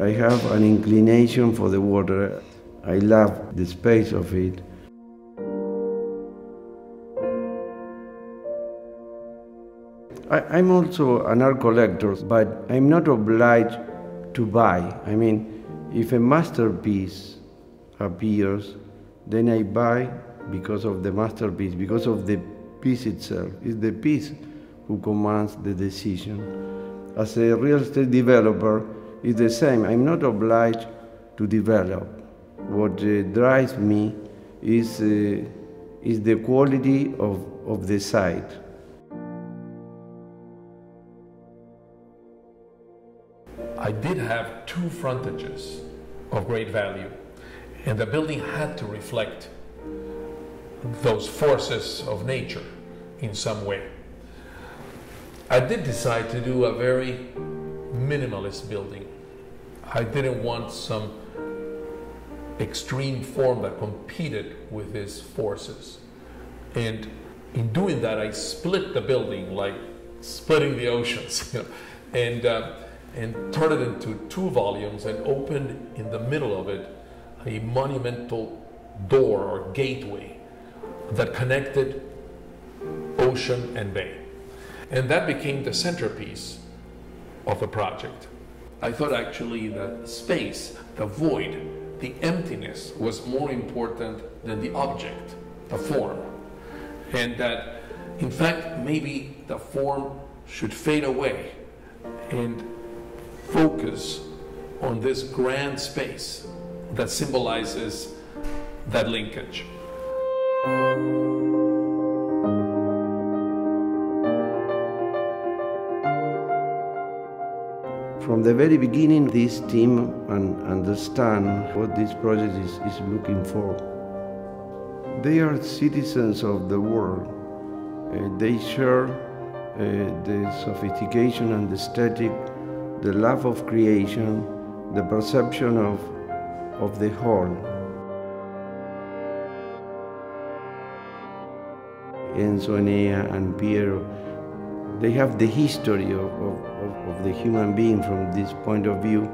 I have an inclination for the water. I love the space of it. I'm also an art collector, but I'm not obliged to buy. I mean, if a masterpiece appears, then I buy because of the masterpiece, because of the piece itself. It's the piece who commands the decision. As a real estate developer, it's the same. I'm not obliged to develop. What drives me is the quality of the site. I did have two frontages of great value, and the building had to reflect those forces of nature in some way. I did decide to do a very minimalist building. I didn't want some extreme form that competed with these forces. And in doing that, I split the building like splitting the oceans, and turned it into 2 volumes and opened in the middle of it a monumental door or gateway that connected ocean and bay. And that became the centerpiece of the project. I thought actually that space, the void, the emptiness was more important than the object, the form. And that, in fact, maybe the form should fade away and focus on this grand space that symbolizes that linkage. From the very beginning, this team understand what this project is looking for. They are citizens of the world. They share the sophistication and the aesthetic, the love of creation, the perception of the whole. Enzo, Enea, and Piero, they have the history of the human being from this point of view,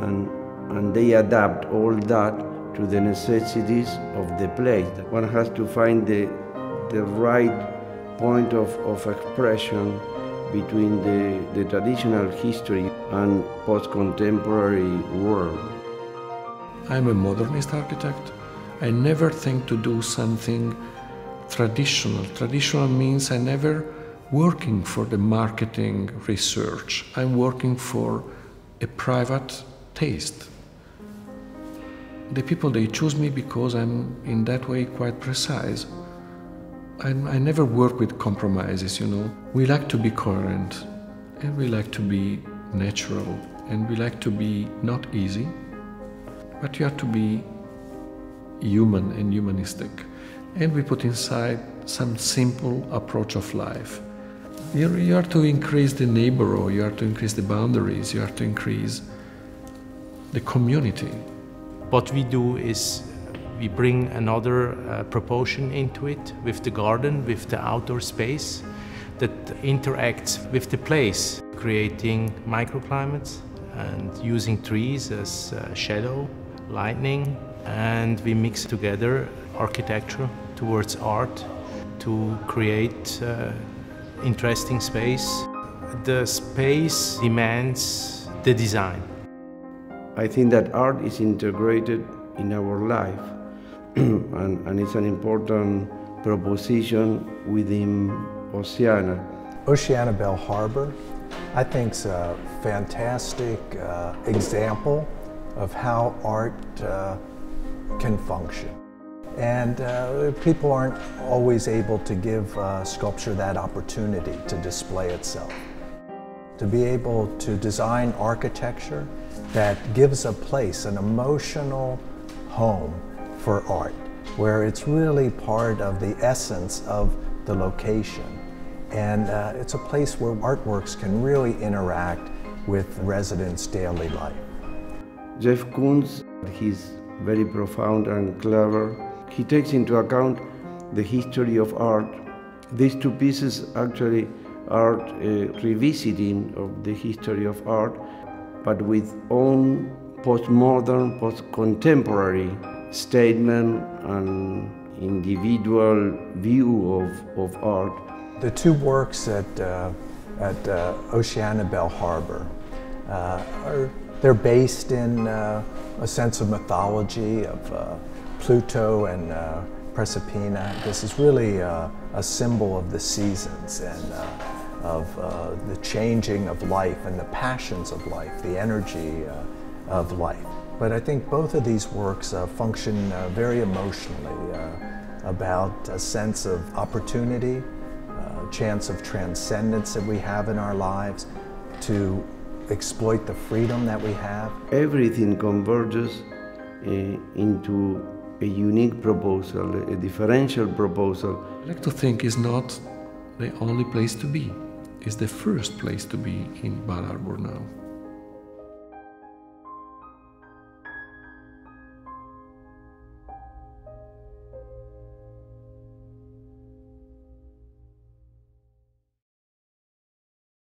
and they adapt all that to the necessities of the place. One has to find the right point of expression between the traditional history and post-contemporary world. I'm a modernist architect. I never think to do something traditional. Traditional means I never working for the marketing research. I'm working for a private taste. The people, they choose me because I'm in that way quite precise. I never work with compromises, you know. We like to be coherent, and we like to be natural, and we like to be not easy, but you have to be human and humanistic. And we put inside some simple approach of life. You have to increase the neighborhood, you have to increase the boundaries, you have to increase the community. What we do is we bring another proportion into it with the garden, with the outdoor space that interacts with the place, creating microclimates and using trees as shadow, lighting, and we mix together architecture towards art to create interesting space. The space demands the design. I think that art is integrated in our life, and it's an important proposition within Oceana. Oceana Bal Harbour, I think, is a fantastic example of how art can function. And people aren't always able to give sculpture that opportunity to display itself. To be able to design architecture that gives a place, an emotional home for art, where it's really part of the essence of the location. And it's a place where artworks can really interact with residents' daily life. Jeff Koons, he's very profound and clever. He takes into account the history of art. These two pieces actually are revisiting of the history of art. but with own postmodern, post-contemporary statement and individual view of art. The two works at Oceana Bal Harbour they're based in a sense of mythology of Pluto and Proserpina. This is really a symbol of the seasons and of the changing of life and the passions of life, the energy of life. But I think both of these works function very emotionally about a sense of opportunity, chance of transcendence that we have in our lives, to exploit the freedom that we have. Everything converges into a unique proposal, a differential proposal. I like to think it's not the only place to be. It's the first place to be in Bal Harbour now.